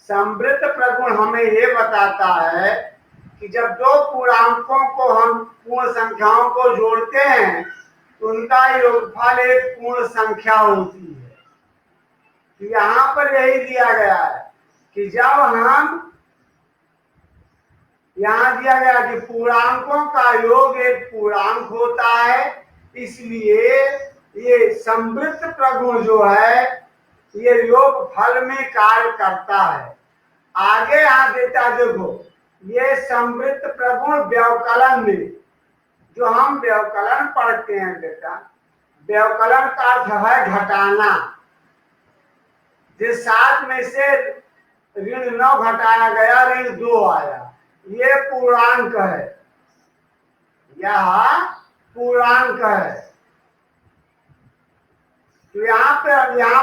समृद्ध प्रगुण हमें ये बताता है कि जब दो पूर्णांकों को हम पूर्ण संख्याओं को जोड़ते हैं तो उनका योगफल एक पूर्ण संख्या होती है। तो यहाँ पर यही दिया गया है कि जब हम यहाँ दिया गया कि पूर्णांकों का योग एक पूर्णांक होता है, इसलिए ये समृद्ध प्रगुण जो है ये योग फल में कार्य करता है। आगे यहाँ देता देखो, ये समृद्ध प्रगुण व्यवकलन में, जो हम व्यवकलन पढ़ते हैं बेटा, व्यवकलन का अर्थ है घटाना। जिस 7 में से ऋण 9 घटाया गया, ऋण 2 आया, ये पूर्णांक है, यह पूर्णांक है। तो यहाँ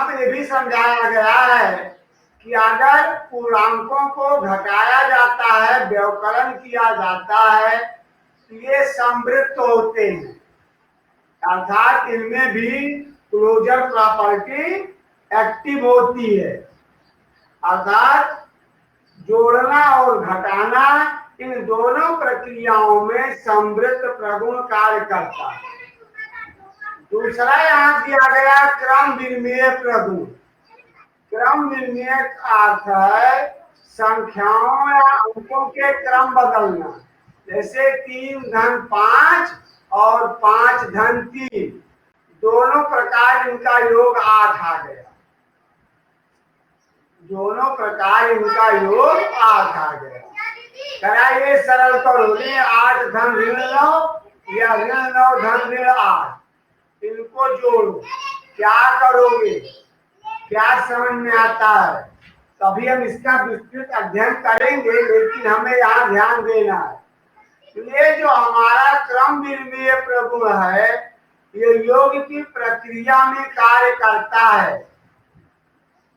पे ये भी समझाया गया है कि अगर पूर्णांकों को घटाया जाता है, व्यवकलन किया जाता है, तो ये समृद्ध होते हैं, अर्थात इनमें भी क्लोजर प्रॉपर्टी एक्टिव होती है। अर्थात जोड़ना और घटाना, इन दोनों प्रक्रियाओं में समृद्ध प्रगुण कार्य करता है। दूसरा यहाँ दिया गया क्रम विनिमय प्रगुण। क्रम विनिमय का अर्थ है संख्याओं या अंकों के क्रम बदलना। जैसे 3 धन 5 और 5 धन 3, दोनों प्रकार इनका योग 8 आ गया, दोनों प्रकार इनका योग 8 आ गया। कराइए सरल करो, 8 धन ऋण 9 या ऋण 9 धन ऋण 8, इनको जोड़ो, क्या करोगे, क्या समझ में आता है? तभी हम इसका विस्तृत अध्ययन करेंगे, लेकिन हमें यहाँ ध्यान देना है। ये जो हमारा क्रम विनिमय प्रगुण है, ये योग की प्रक्रिया में कार्य करता है,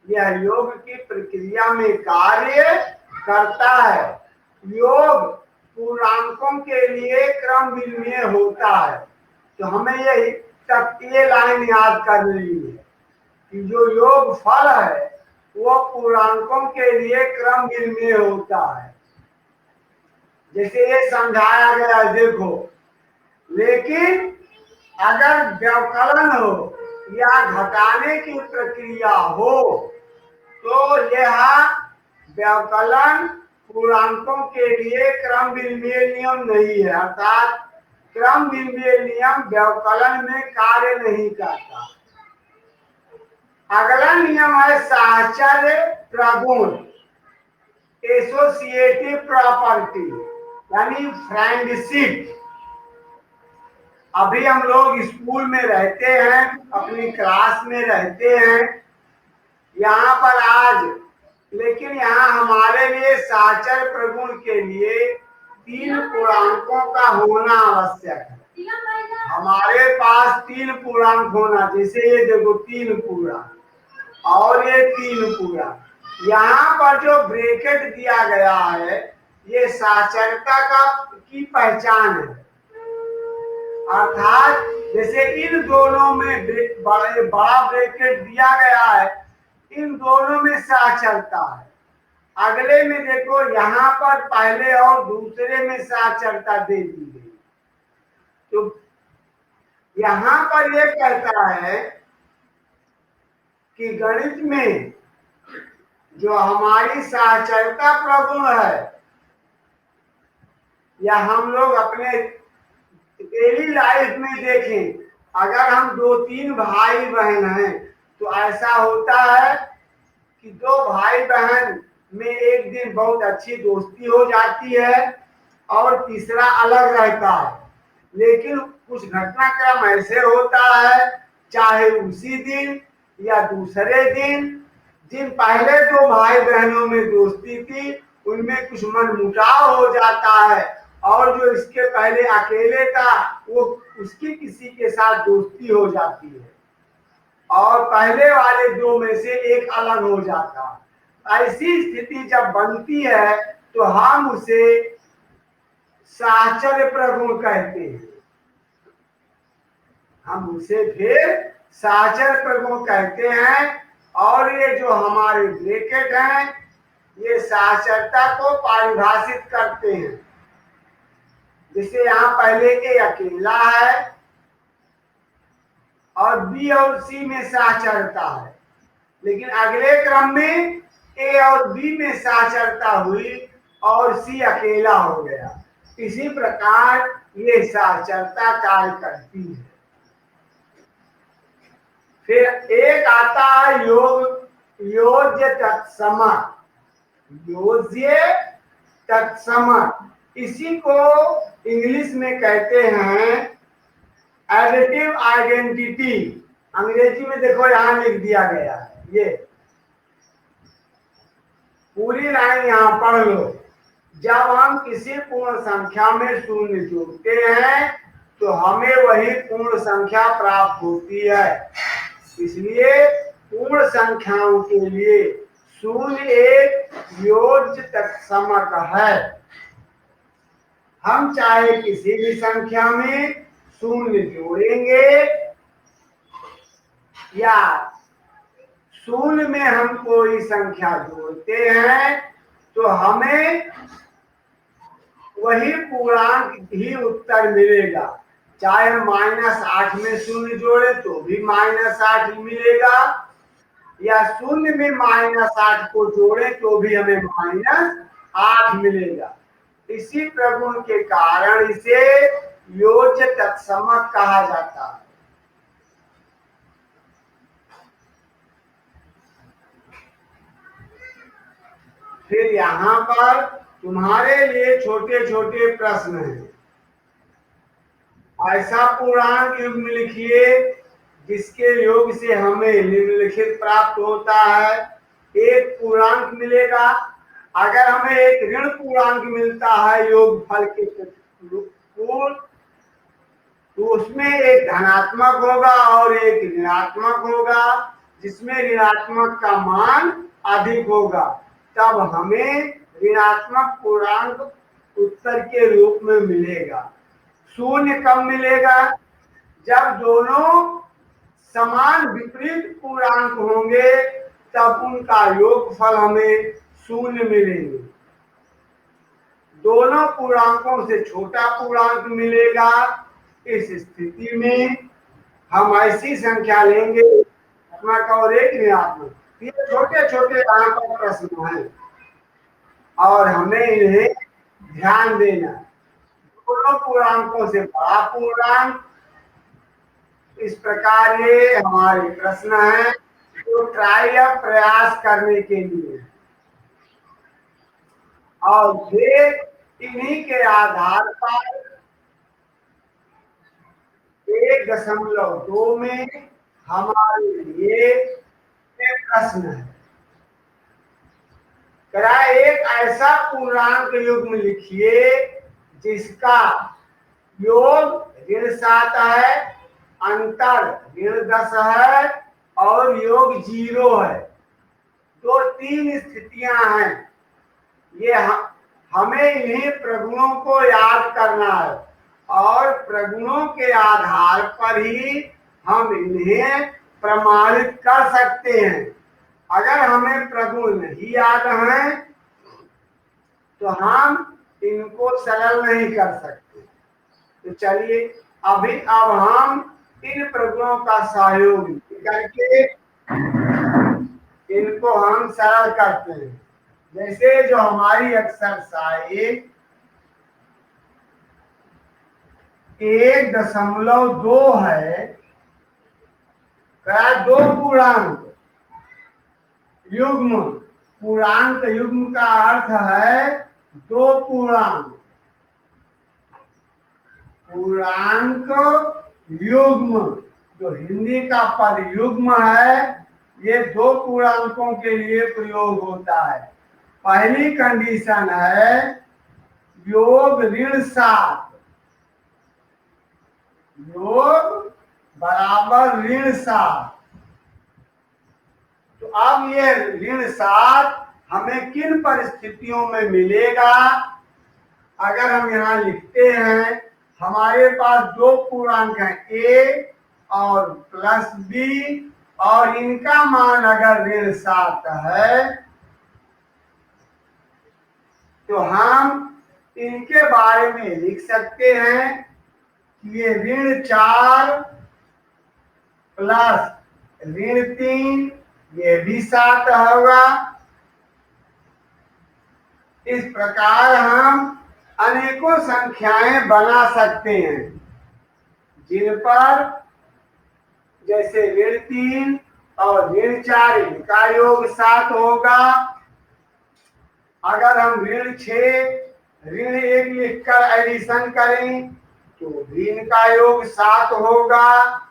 यह योग की प्रक्रिया में कार्य करता है। योग पूर्णांकों के लिए क्रम विनिमय होता है। तो हमें ये लाइन याद करनी है कि जो योग फल है वो पूर्णांकों के लिए क्रम विनिमय होता है। जैसे ये समझाया गया, देखो, लेकिन अगर व्यवकलन हो या घटाने की प्रक्रिया हो तो यह व्यवकलन पूर्णांकों के लिए क्रम विनिमय नियम नहीं है, अर्थात क्रम विनिमय नियम व्यवकलन में कार्य नहीं करता। अगला नियम है साहचर्य प्रगुण, एसोसिएटिव प्रॉपर्टी, यानी फ्रेंडशिप। अभी हम लोग स्कूल में रहते हैं, अपनी क्लास में रहते हैं यहाँ पर आज, लेकिन यहाँ हमारे लिए साहचर्य प्रगुण के लिए 3 पूर्णांकों का होना आवश्यक है। हमारे पास 3 पूर्णांक होना, जैसे ये देखो 3 पूर्णांक और ये 3 पूर्णांक। यहाँ पर जो ब्रैकेट दिया गया है ये साहचर्यता की पहचान है, अर्थात जैसे इन दोनों में बड़ा ब्रैकेट दिया गया है, इन दोनों में साहचर्यता है। अगले में देखो यहाँ पर पहले और दूसरे में साहचर्यता दे दी गई। तो यहाँ पर यह कहता है कि गणित में जो हमारी साहचर्यता प्रगुण है, या हम लोग अपने डेली लाइफ में देखें, अगर हम 2-3 भाई बहन हैं तो ऐसा होता है कि 2 भाई बहन में एक दिन बहुत अच्छी दोस्ती हो जाती है और तीसरा अलग रहता है, लेकिन कुछ घटनाक्रम ऐसे होता है, चाहे उसी दिन या दूसरे दिन, जिन पहले 2 भाई बहनों में दोस्ती थी उनमें कुछ मनमुटाव हो जाता है, और जो इसके पहले अकेले था वो उसकी किसी के साथ दोस्ती हो जाती है, और पहले वाले 2 में से एक अलग हो जाता है। ऐसी स्थिति जब बनती है तो हम उसे साहचर्य प्रगुण कहते हैं, हम उसे फिर साहचर्य प्रगुण कहते हैं। और ये जो हमारे ब्रैकेट हैं ये साक्षरता को परिभाषित करते हैं। जैसे यहाँ पहले ए अकेला है और बी और सी में साक्षरता है, लेकिन अगले क्रम में ए और बी में साक्षरता हुई और सी अकेला हो गया। इसी प्रकार ये साक्षरता कार्य करती है। फिर एक आता है योज्य तत्समक। योज्य तत्समक, इसी को इंग्लिश में कहते हैं एडिटिव आइडेंटिटी। अंग्रेजी में देखो यहां लिख दिया गया है, ये पूरी लाइन यहां पढ़ लो। जब हम किसी पूर्ण संख्या में शून्य जोड़ते हैं तो हमें वही पूर्ण संख्या प्राप्त होती है। इसलिए पूर्ण संख्याओं के लिए शून्य एक योज्य तत्समक है। हम चाहे किसी भी संख्या में शून्य जोड़ेंगे या शून्य में हम कोई संख्या जोड़ते हैं तो हमें वही पूर्णांक ही उत्तर मिलेगा। चाहे हम -8 में शून्य जोड़े तो भी -8 ही मिलेगा, या शून्य में -8 को जोड़े तो भी हमें -8 मिलेगा। इसी प्रगुण के कारण इसे योज्य तत्समक कहा जाता है। फिर यहाँ पर तुम्हारे लिए छोटे छोटे प्रश्न हैं। ऐसा पूर्णांक युग्म लिखिए जिसके योग से हमें निम्नलिखित प्राप्त होता है। एक पूर्णांक मिलेगा, अगर हमें एक ऋण पूर्णांक मिलता है योगफल के पूर्ण, तो उसमें एक धनात्मक होगा और एक ऋणात्मक होगा, जिसमें ऋणात्मक का मान अधिक होगा। तब हमें ऋणात्मक पूर्णांक उत्तर के रूप में मिलेगा। शून्य कब मिलेगा? जब दोनों समान विपरीत पूर्णांक होंगे तब उनका योगफल हमें शून्य मिलेंगे। दोनों पूर्णांकों से छोटा पूर्णांक मिलेगा। इस स्थिति में हम ऐसी संख्या लेंगे धनात्मक और एक ऋणात्मक। ये छोटे छोटे यहाँ पर प्रश्न हैं और हमें इन्हें ध्यान देना। दोनों पूर्णांकों से बड़ा पूर्णांक, इस प्रकार ये हमारे प्रश्न है तो ट्राई या प्रयास करने के लिए, और फिर इन्हीं के आधार पर 1.2 में हमारे लिए प्रश्न है। एक ऐसा पूर्णांक युग्म लिखिए जिसका योग ऋण 7 है, अंतर ऋण 10 है और योग 0 है। तो 3 स्थितियां हैं। ये हमें इन्हीं प्रगुणों को याद करना है और प्रगुणों के आधार पर ही हम इन्हें प्रमाणित कर सकते हैं। अगर हमें प्रगुण नहीं याद हैं तो हम इनको सरल नहीं कर सकते। तो चलिए अब हम इन प्रगुणों का सहयोग करके इनको हम सरल करते हैं। जैसे जो हमारी एक्सरसाइज 1.2 है, 2 पूर्णांक युग्म। पूर्णांक युग्म का अर्थ है 2 पूर्णांक। पूर्णांक युग्म जो हिंदी का पद युग्म है, ये 2 पूर्णांकों के लिए प्रयोग होता है। पहली कंडीशन है योग ऋण 7, योग बराबर ऋण 7। तो अब ये ऋण 7 हमें किन परिस्थितियों में मिलेगा? अगर हम यहाँ लिखते हैं, हमारे पास 2 पूर्णांक हैं a और प्लस b, और इनका मान अगर ऋण 7 है तो हम इनके बारे में लिख सकते हैं कि ये ऋण 4 प्लस ऋण 3 ये भी 7 होगा। इस प्रकार हम अनेकों संख्याएं बना सकते हैं जिन पर जैसे ऋण 3 और ऋण 4 इनका योग 7 होगा। अगर हम ऋण 6 ऋण 1 लिखकर एडिशन करें तो भी इनका योग 7 होगा।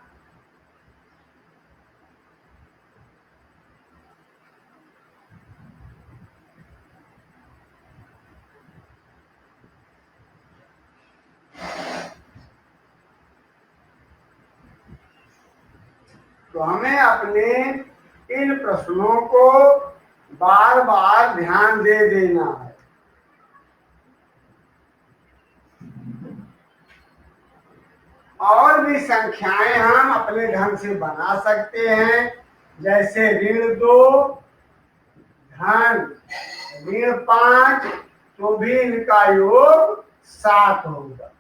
तो हमें अपने इन प्रश्नों को बार बार ध्यान दे देना है। और भी संख्याएं हम अपने ढंग से बना सकते हैं, जैसे ऋण 2 धन ऋण 5 तो भी इनका योग 7 होगा।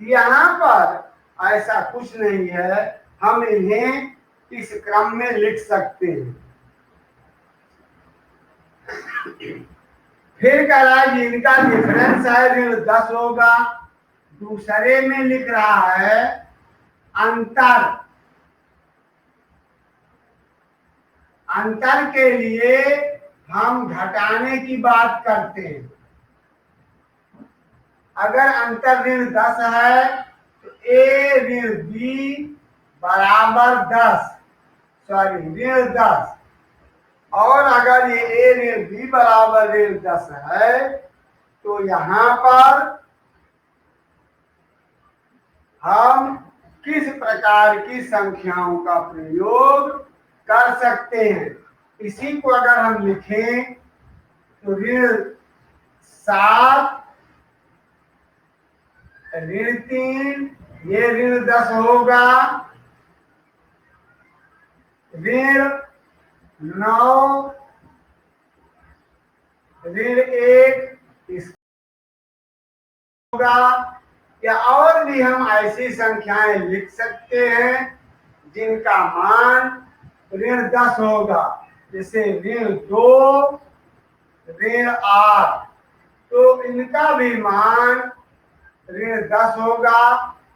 यहाँ पर ऐसा कुछ नहीं है, हम इन्हें इस क्रम में लिख सकते हैं। फिर कह रहा है इनका डिफरेंस है ऋण 10 होगा। दूसरे में लिख रहा है अंतर। अंतर के लिए हम घटाने की बात करते हैं। अगर अंतर ऋण 10 है तो a ऋण b बराबर 10, सॉरी ऋण 10, और अगर ये a ऋण b बराबर ऋण 10 है तो यहाँ पर हम किस प्रकार की संख्याओं का प्रयोग कर सकते हैं। इसी को अगर हम लिखें तो ऋण 7 ऋण 3 ये ऋण 10 होगा। ऋण 9 ऋण 1 इस होगा। या और भी हम ऐसी संख्याएं लिख सकते हैं जिनका मान ऋण 10 होगा, जैसे ऋण 2 ऋण 8 तो इनका भी मान ऋण 10 होगा।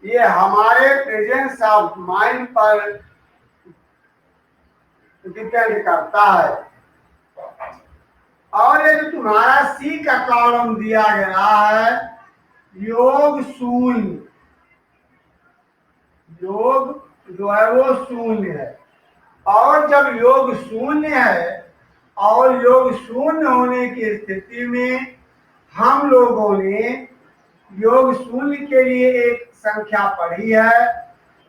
ये हमारे प्रेजेंस ऑफ माइंड पर डिपेंड करता है। और ये जो तुम्हारा सी का कॉलम दिया गया है योग 0, योग जो है वो 0 है। और जब योग 0 है और योग 0 होने की स्थिति में हम लोगों ने योग 0 के लिए एक संख्या पढ़ी है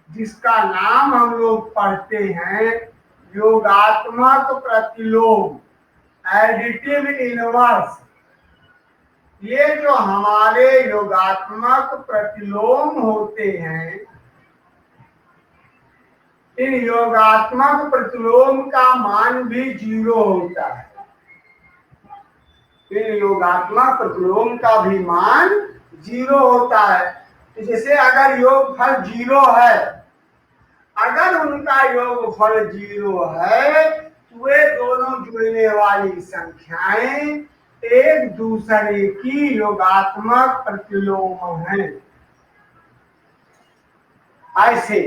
जिसका नाम हम लोग पढ़ते हैं योगात्मक प्रतिलोम, एडिटिव इनवर्स। ये जो हमारे योगात्मक प्रतिलोम होते हैं, इन योगात्मक प्रतिलोम का मान भी 0 होता है। इन योगात्मक प्रतिलोम का भी मान 0 होता है। तो जैसे अगर योगफल 0 है, अगर उनका योगफल 0 है तो वे दोनों जुड़ने वाली संख्याएं एक दूसरे की योगात्मक प्रतिलोम हैं। ऐसे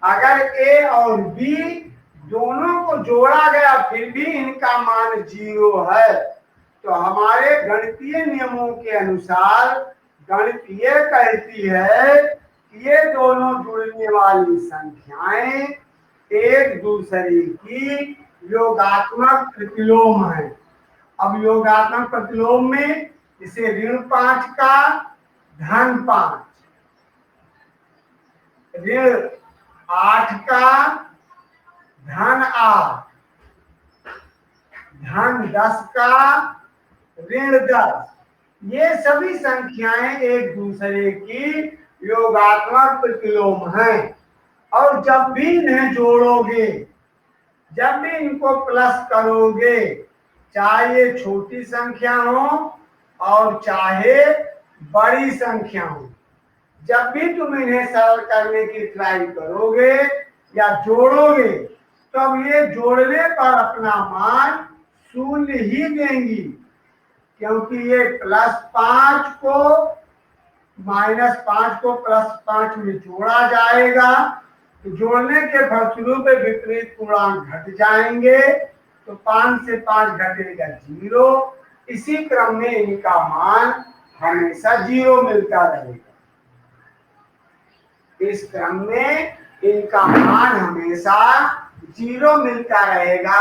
अगर a और b दोनों को जोड़ा गया फिर भी इनका मान 0 है तो हमारे गणितीय नियमों के अनुसार गणितीय कहती है कि ये दोनों जुड़ने वाली संख्याएं एक दूसरे की योगात्मक प्रतिलोम है। अब योगात्मक प्रतिलोम में जैसे ऋण 5 का धन 5, ऋण 8 का धन 8, धन 10 का ऋण 10, ये सभी संख्याएं एक दूसरे की योगात्मक प्रतिलोम हैं। और जब भी इन्हें जोड़ोगे, जब भी इनको प्लस करोगे, चाहे ये छोटी संख्या हो और चाहे बड़ी संख्या हो। जब भी तुम इन्हें सरल करने की ट्राई करोगे या जोड़ोगे, तब ये जोड़ने पर अपना मान शून्य ही देंगी, क्योंकि ये +5 को -5 को +5 में जोड़ा जाएगा, तो जोड़ने के फलस्वरूप विपरीत पूर्णांक घट जाएंगे, तो 5 से 5 घटेगा 0। इसी क्रम में इनका मान हमेशा 0 मिलता रहेगा। इस क्रम में इनका मान हमेशा 0 मिलता रहेगा।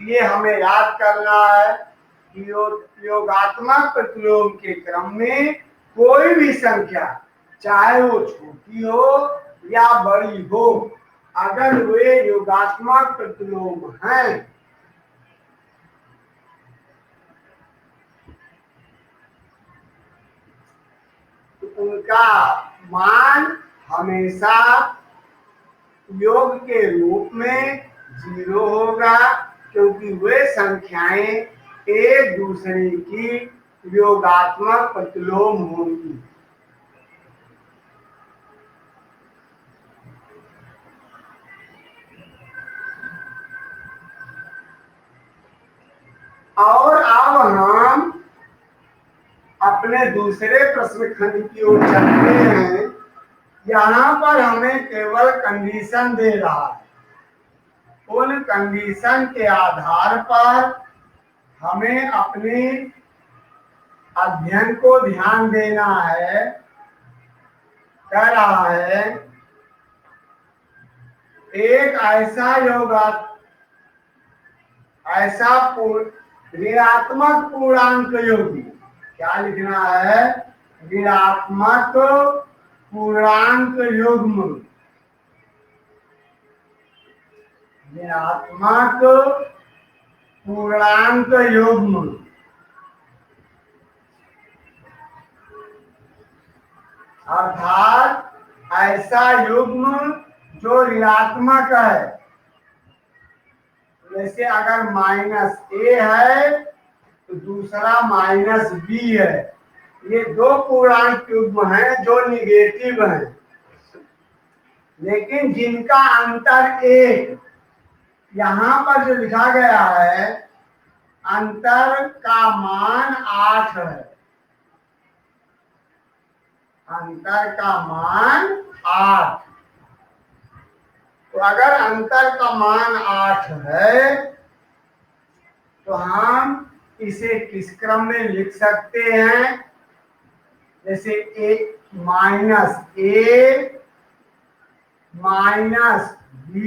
ये हमें याद करना है कि योगात्मक प्रतिलोम के क्रम में कोई भी संख्या, चाहे वो छोटी हो या बड़ी हो, अगर वे योगात्मक प्रतिलोम हैं, तो उनका मान हमेशा योग के रूप में 0 होगा, क्योंकि वे संख्याएं एक दूसरे की योगात्मक प्रतिलोम होंगी। और अब हम अपने दूसरे प्रश्न खंड की ओर चलते हैं। यहाँ पर हमें केवल कंडीशन दे रहा है। उन कंडीशन के आधार पर हमें अपने अध्ययन को ध्यान देना है। कह रहा है एक ऐसा ऋणात्मक पूर्णांक योगी, क्या लिखना है? ऋणात्मक पूर्णांक युग्म, ऋणात्मक पूर्णांक युग्म अर्थात ऐसा युग्म जो ऋणात्मक है। जैसे अगर -a है तो दूसरा -b है। ये दो पूर्णांक युग्म हैं जो निगेटिव हैं, लेकिन जिनका अंतर 1, यहाँ पर जो लिखा गया है अंतर का मान 8 है। अंतर का मान 8। तो अगर अंतर का मान 8 है तो हम इसे किस क्रम में लिख सकते हैं? जैसे -a -b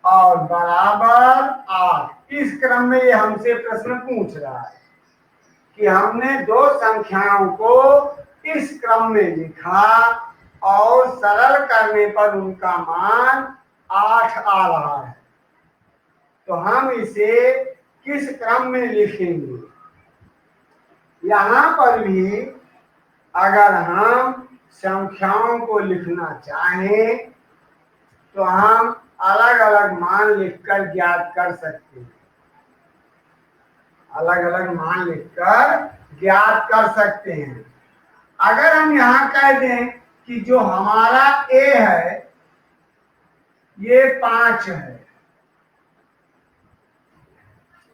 और बराबर 8। इस क्रम में ये हमसे प्रश्न पूछ रहा है कि हमने दो संख्याओं को इस क्रम में लिखा और सरल करने पर उनका मान 8 आ रहा है, तो हम इसे किस क्रम में लिखेंगे? यहाँ पर भी अगर हम संख्याओं को लिखना चाहें तो हम अलग अलग मान लिखकर ज्ञात कर सकते हैं। अलग अलग मान लिखकर ज्ञात कर सकते हैं। अगर हम यहाँ कह दें कि जो हमारा a है ये 5 है,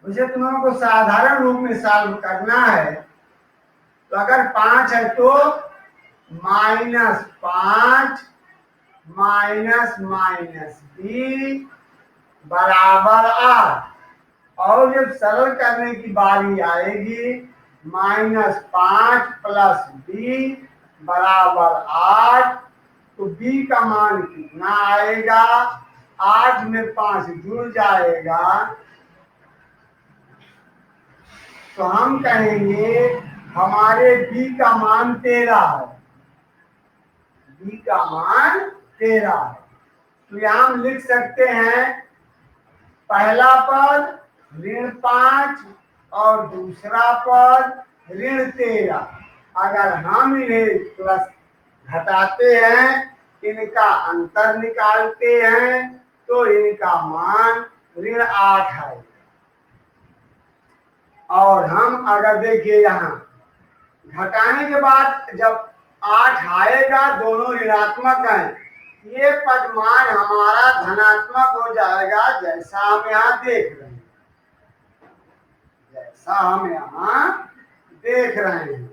उसे तुम लोगों को साधारण रूप में सॉल्व करना है। तो अगर 5 है तो -5 -b बराबर 8। और जब सरल करने की बारी आएगी -5 + b बराबर 8, तो b का मान कितना आएगा? 8 में 5 जुड़ जाएगा, तो हम कहेंगे हमारे b का मान 13 है। b का मान 13 है। तो यहाँ हम लिख सकते हैं पहला पद -5 और दूसरा पद -13। अगर हम इन्हें प्लस घटाते हैं, इनका अंतर निकालते हैं, तो इनका मान -8 है। और हम अगर देखिए यहाँ घटाने के बाद जब 8 आएगा, दोनों ऋणात्मक हैं, ये पदमान हमारा धनात्मक हो जाएगा, जैसा हम यहाँ देख रहे हैं, जैसा हम यहाँ देख रहे हैं।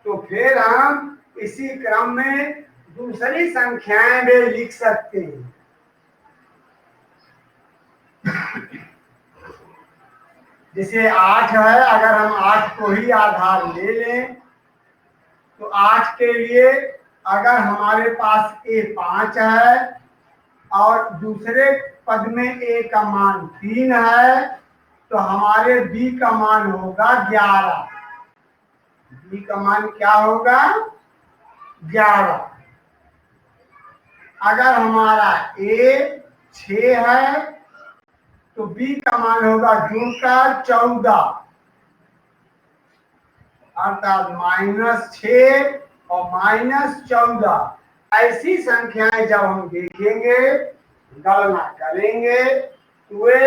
तो फिर हम इसी क्रम में दूसरी संख्याएं भी लिख सकते हैं। जैसे 8 है, अगर हम 8 को ही आधार ले लें तो 8 के लिए अगर हमारे पास A5 है और दूसरे पद में A का मान 3 है, तो हमारे B का मान होगा 11। B का मान क्या होगा? 11। अगर हमारा A 6 है तो B का मान होगा जुड़कर 14, अर्थात -6 और -14। ऐसी संख्याएं जब हम देखेंगे, गणना करेंगे, तो वे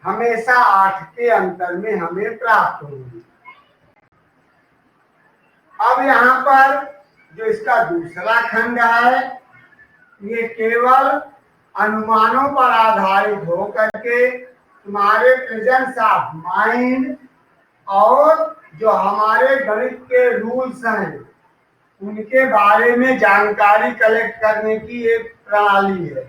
हमेशा 8 के अंतर में हमें प्राप्त होंगी। अब यहाँ पर जो इसका दूसरा खंड है, ये केवल अनुमानों पर आधारित हो करके तुम्हारे प्रेजेंस ऑफ माइंड और जो हमारे गणित के रूल्स हैं उनके बारे में जानकारी कलेक्ट करने की एक प्रणाली है।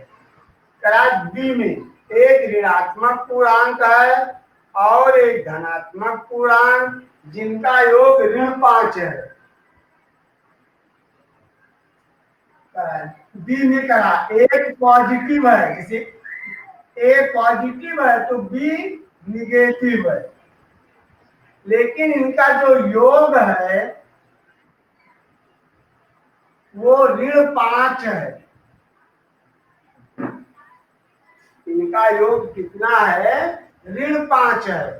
क्लास बी में एक ऋणात्मक पूर्णांक है और एक धनात्मक पूर्णांक जिनका योग ऋण 5 है। बी में करा एक पॉजिटिव है, जैसे ए पॉजिटिव है तो बी निगेटिव है, लेकिन इनका जो योग है वो ऋण 5 है। इनका योग कितना है? ऋण 5 है।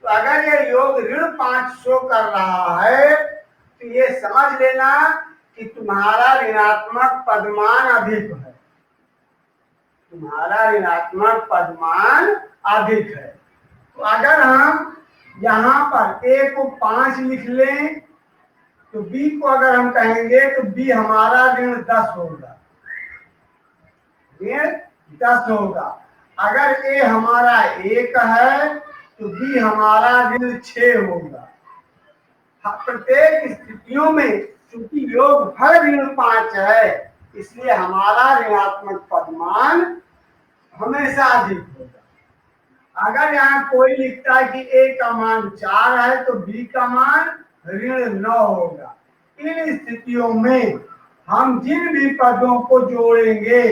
तो अगर ये योग ऋण 5 शो कर रहा है तो ये समझ लेना कि तुम्हारा ऋणात्मक पदमान अधिक है, तुम्हारा ऋणात्मक पदमान अधिक है। तो अगर हम यहाँ पर A को 5 लिख लें तो B को अगर हम कहेंगे तो B हमारा ऋण 10 होगा, ऋण 10 होगा। अगर A हमारा 1 है तो B हमारा ऋण 6 होगा। प्रत्येक स्थितियों में चूंकि योग हर ऋण 5 है, इसलिए हमारा ऋणात्मक पदमान हमेशा अधिक होगा। अगर यहाँ कोई लिखता है कि A का मान 4 है तो B का मान ऋण 9 होगा। इन स्थितियों में हम जिन भी पदों को जोड़ेंगे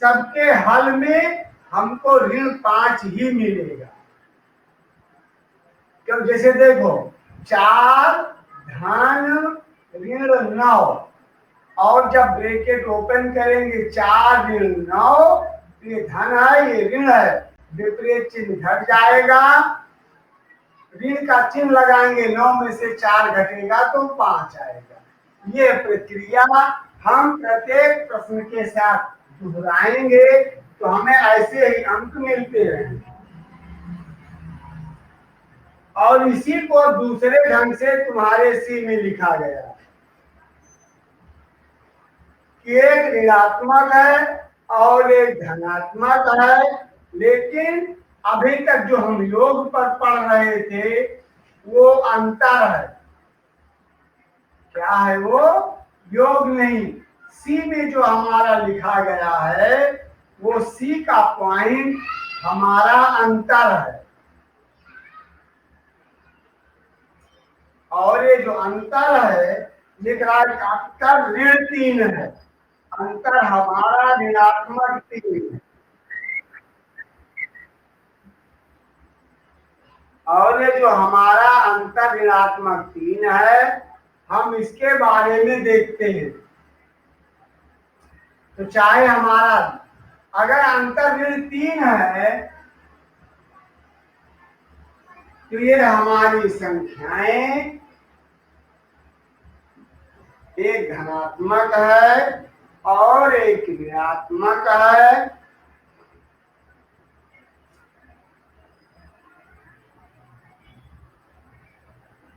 सबके हल में हमको ऋण 5 ही मिलेगा। क्यों? जैसे देखो 4 धन ऋण 9, और जब ब्रैकेट ओपन करेंगे 4 ऋण 9, ये धन है ये ऋण है, विपरीत चिन्ह घट जाएगा, ऋण का चिन्ह लगाएंगे, 9 में से 4 घटेगा तो 5 आएगा। ये प्रक्रिया हम प्रत्येक प्रश्न के साथ दोहराएंगे तो हमें ऐसे ही अंक मिलते रहेंगे। और इसी को दूसरे ढंग से तुम्हारे सी में लिखा गया कि एक ऋणात्मक है और एक धनात्मक है, लेकिन अभी तक जो हम योग पर पढ़ रहे थे वो अंतर है। क्या है वो? योग नहीं। सी में जो हमारा लिखा गया है वो सी का पॉइंट हमारा अंतर है, और ये जो अंतर है लिख रहा है अंतर ऋण 3 है, अंतर हमारा ऋणात्मक 3 है। और ये जो हमारा अंतर ऋणात्मक 3 है, हम इसके बारे में देखते हैं। तो चाहे हमारा अगर अंतर ऋण 3 है तो ये हमारी संख्याएं एक धनात्मक है और एक ऋणात्मक है।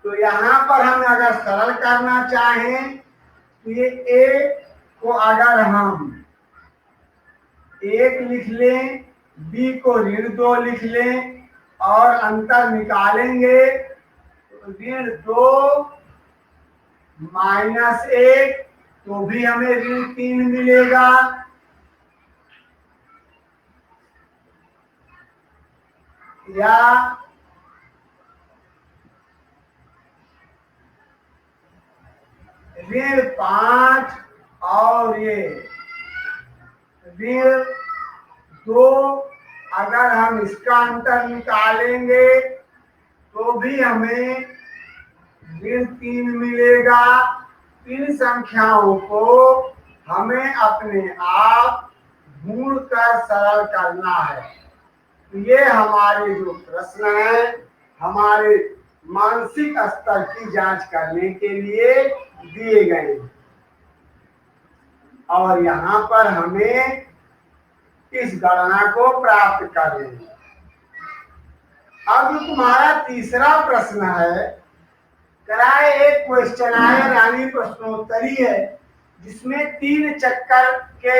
तो यहाँ पर हम अगर सरल करना चाहें तो ये ए को अगर हम 1 लिख लें, बी को -2 लिख लें और अंतर निकालेंगे तो -2 -1 तो भी हमें -3 मिलेगा। या -5 और ये -2 अगर हम इसका अंतर निकालेंगे तो भी हमें -3 मिलेगा। इन संख्याओं को हमें अपने आप ढूंढ कर सरल करना है। तो ये हमारे जो प्रश्न है हमारे मानसिक स्तर की जांच करने के लिए दिए गए और यहाँ पर हमें इस गणना को प्राप्त करना है। अब जो तुम्हारा तीसरा प्रश्न है, कराए एक क्वेश्चन आयर यानी प्रश्नोत्तरी है जिसमें 3 चक्कर के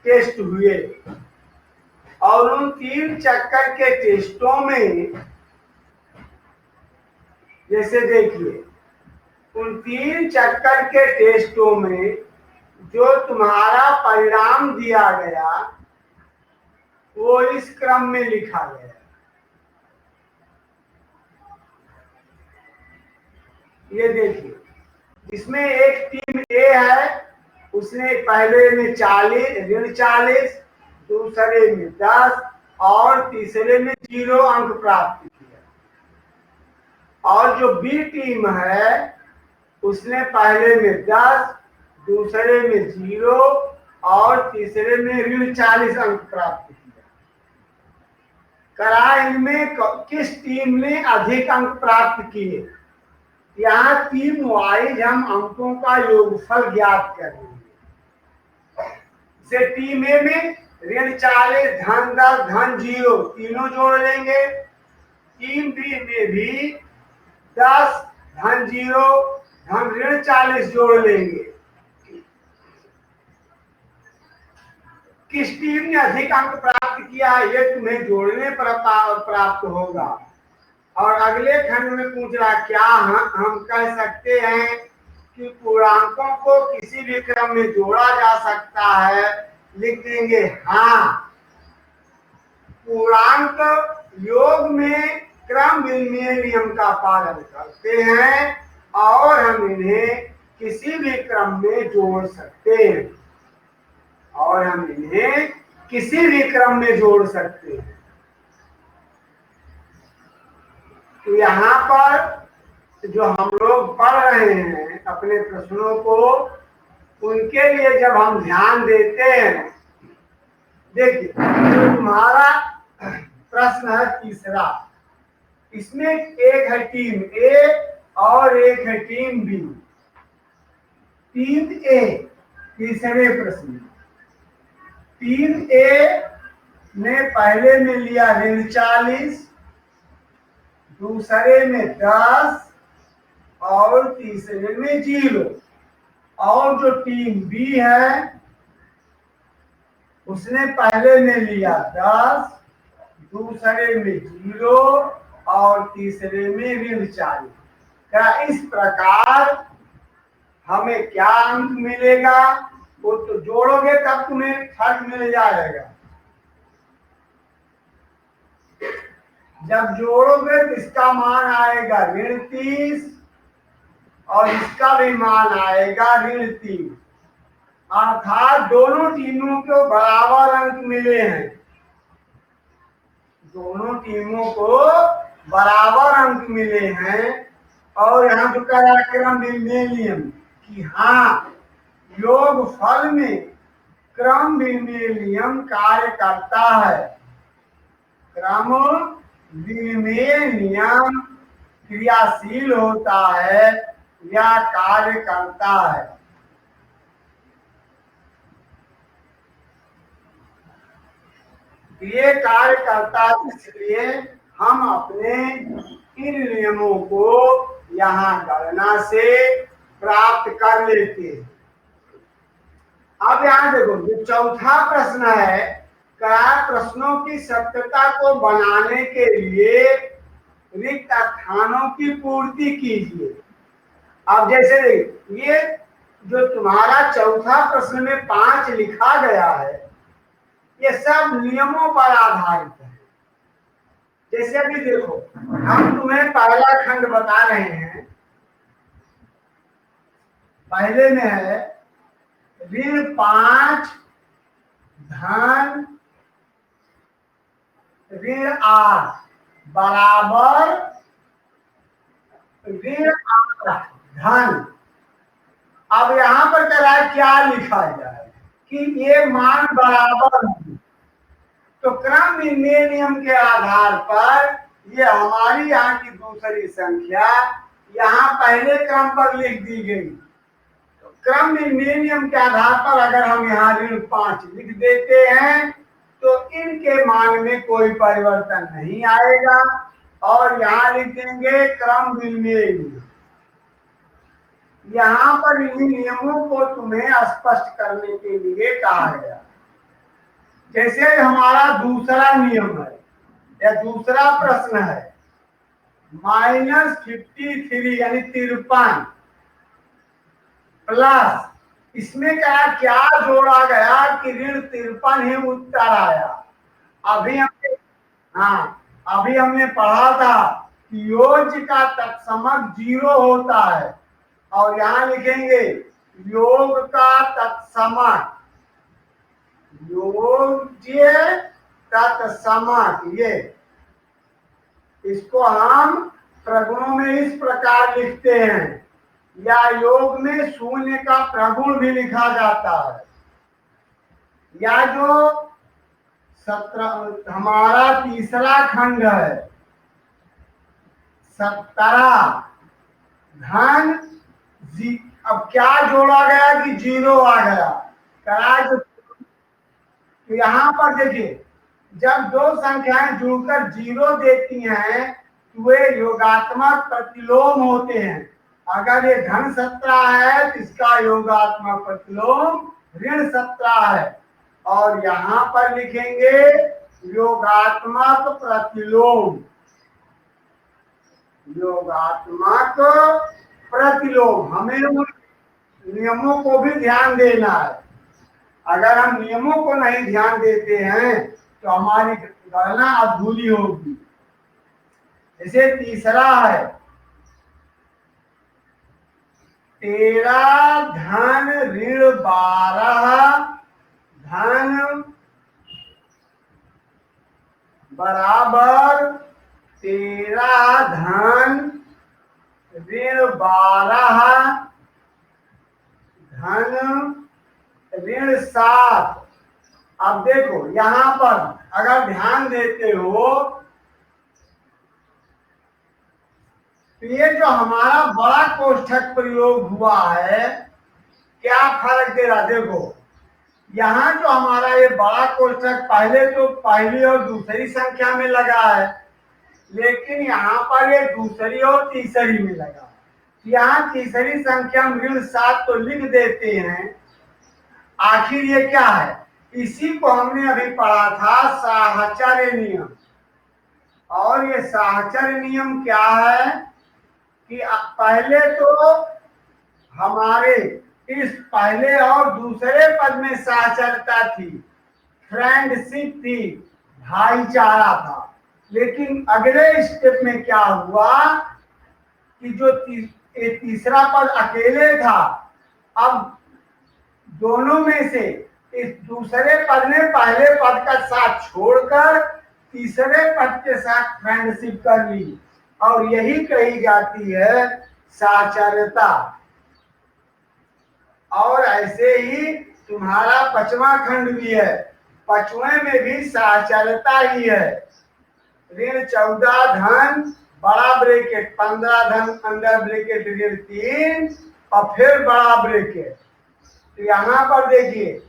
टेस्ट हुए और उन 3 चक्कर के टेस्टों में जैसे देखिए उन 3 चक्कर के टेस्टों में जो तुम्हारा परिणाम दिया गया वो इस क्रम में लिखा गया। ये देखिए इसमें एक टीम ए है, उसने पहले में 40 दूसरे में 10 और तीसरे में 0 अंक प्राप्त किया। और जो बी टीम है उसने पहले में 10 दूसरे में 0 और तीसरे में 40 अंक प्राप्त किया। करा इनमें किस टीम ने अधिक अंक प्राप्त किए। यहाँ टीम वाइज हम अंकों का योगफल ज्ञात करेंगे। जैसे टीम ए में -40 धन 10 धन 0 तीनों जोड़ लेंगे। टीम बी में भी 10 धन 0 धन -40 जोड़ लेंगे। किस टीम ने अधिक अंक प्राप्त किया ये तुम्हें जोड़ने पर प्राप्त होगा। और अगले खंड में पूछ रहा क्या हम कह सकते हैं कि पूर्णांकों को किसी भी क्रम में जोड़ा जा सकता है। लिख देंगे हाँ, पूर्णांक योग में क्रम विनिमय नियम का पालन करते हैं और हम इन्हें किसी भी क्रम में जोड़ सकते हैं तो यहाँ पर जो हम लोग पढ़ रहे हैं अपने प्रश्नों को, उनके लिए जब हम ध्यान देते हैं, देखिए तो तुम्हारा प्रश्न है तीसरा, इसमें एक है टीम ए और एक है टीम बी। टीम ए तीसरे प्रश्न, टीम ए ने पहले में लिया 40 दूसरे में 10 और तीसरे में 0 और जो टीम बी है उसने पहले में लिया 10 दूसरे में 0 और तीसरे में 40। क्या इस प्रकार हमें क्या अंक मिलेगा? वो तो जोड़ोगे तब तुम्हें फर्क मिल जाएगा। जब जोड़ोगे तो इसका मान आएगा -30 और इसका भी मान आएगा -3। अर्थात दोनों टीमों को बराबर अंक मिले हैं। दोनों टीमों को बराबर अंक मिले हैं। और यहाँ जो क्रम विनिमय नियम कि हाँ योग फल में क्रम विनिमय नियम कार्य करता है। क्रम विनिमय नियम क्रियाशील होता है या कार्य करता है। ये कार्य करता है, इसलिए हम अपने इन नियमों को यहाँ गणना से प्राप्त कर लेते हैं। अब यहाँ देखो, जो चौथा प्रश्न है, क्या प्रश्नों की सत्यता को बनाने के लिए रिक्त स्थानों की पूर्ति कीजिए। अब जैसे ये जो तुम्हारा चौथा प्रश्न में 5 लिखा गया है, ये सब नियमों पर आधारित है। जैसे अभी देखो, हम तुम्हें पहला खंड बता रहे हैं। पहले में है ऋण 5 धन ऋण 8 बराबर ऋण 8 धन। अब यहाँ पर क्या लिखा जाए कि ये मान बराबर है। तो क्रम निर्णय नियम के आधार पर ये हमारी यहाँ की दूसरी संख्या यहाँ पहले क्रम पर लिख दी गई। तो क्रम निर्णय नियम के आधार पर अगर हम यहाँ ऋण 5 लिख देते हैं तो इनके मान में कोई परिवर्तन नहीं आएगा, और यहाँ लिख देंगे क्रम निर्णय नियम। यहाँ पर इन नियमों को तुम्हें स्पष्ट करने के लिए कहा गया। जैसे हमारा दूसरा नियम है या दूसरा प्रश्न है, -53 यानी 53 प्लस, इसमें क्या जोड़ा गया कि ऋण 53 ही उत्तर आया। अभी हमने पढ़ा था कि योज्य का तत्समक 0 होता है, और यहाँ लिखेंगे योग का तत्समक, योज्य तत्समक। ये इसको हम प्रगुणों में इस प्रकार लिखते हैं, या योग में शून्य का प्रगुण भी लिखा जाता है। या जो 17 हमारा तीसरा खंड है, 17 धन अब क्या जोड़ा गया कि 0 आ गया। तो यहाँ पर देखिए, जब दो संख्याएं जुड़कर 0 देती हैं तो वे योगात्मक प्रतिलोम होते हैं। अगर ये धन 17 है तो इसका योगात्मक प्रतिलोम ऋण 17 है, और यहाँ पर लिखेंगे योगात्मक प्रतिलोम, योगात्मक प्रतिलोम। हमें उन नियमों को भी ध्यान देना है। अगर हम नियमों को नहीं ध्यान देते हैं तो हमारी गणना अधूरी होगी। जैसे तीसरा है 13 धन ऋण 12 धन बराबर 13 धन ऋण 12 धन ऋण 7। अब देखो यहाँ पर अगर ध्यान देते हो तो ये जो हमारा बड़ा कोष्ठक प्रयोग हुआ है, क्या फर्क दे रहा। देखो यहाँ जो हमारा ये बड़ा कोष्ठक पहले तो पहली और दूसरी संख्या में लगा है, लेकिन यहाँ पर ये दूसरी और तीसरी में लगा। यहाँ तीसरी संख्या में ऋण 7 तो लिख देते हैं। आखिर ये क्या है, इसी को हमने अभी पढ़ा था साहचर्य नियम। और ये साहचर्य नियम क्या है कि पहले तो हमारे इस पहले और दूसरे पद में साहचर्यता थी, फ्रेंडशिप थी, भाईचारा था। लेकिन अगले स्टेप में क्या हुआ कि जो तीसरा पद अकेले था, अब दोनों में से इस दूसरे पद ने पहले पद का साथ छोड़कर तीसरे पद के साथ फ्रेंडशिप कर ली, और यही कही जाती है साहचर्यता। और ऐसे ही तुम्हारा 5वां खंड भी है, 5वें में भी साहचर्यता ही है। ऋण 14 धन बड़ा ब्रैकेट 15 धन अंडर ब्रैकेट ऋण 3 और फिर बड़ा ब्रैकेट। तो यहाँ पर देखिए,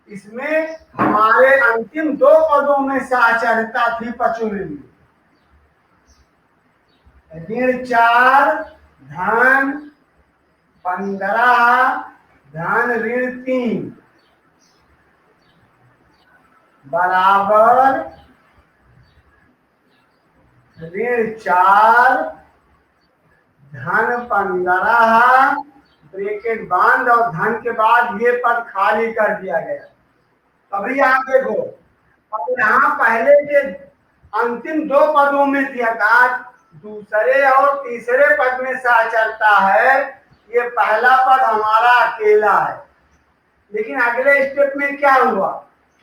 इसमें हमारे अंतिम 2 पदों में साहचर्यता थी 5वें में। ऋण 4 धन 15 धन ऋण 3 बराबर ऋण 4 धन 15 ब्रैकेट बांध और धन के बाद ये पद खाली कर दिया गया। अभी यहाँ देखो, अब यहाँ पहले के अंतिम 2 पदों में दिया था, दूसरे और तीसरे पद में सा चलता है, ये पहला पद हमारा अकेला है। लेकिन अगले स्टेप में क्या हुआ,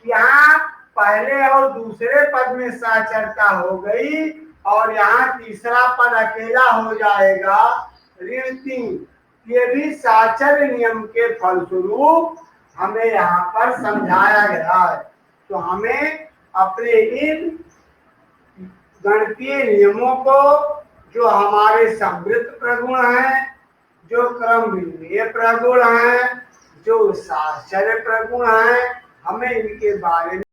यहाँ पहले और दूसरे पद में सा चर्चा हो गई और यहाँ तीसरा पद अकेला हो जाएगा ऋण 3। ये भी साचर नियम के फलस्वरूप हमें यहाँ पर समझाया गया है। तो हमें अपने इन गणितीय नियमों को, जो हमारे समृद्ध प्रगुण हैं, जो क्रम विनिमय प्रगुण हैं, जो साचर्य प्रगुण हैं, हमें इनके बारे में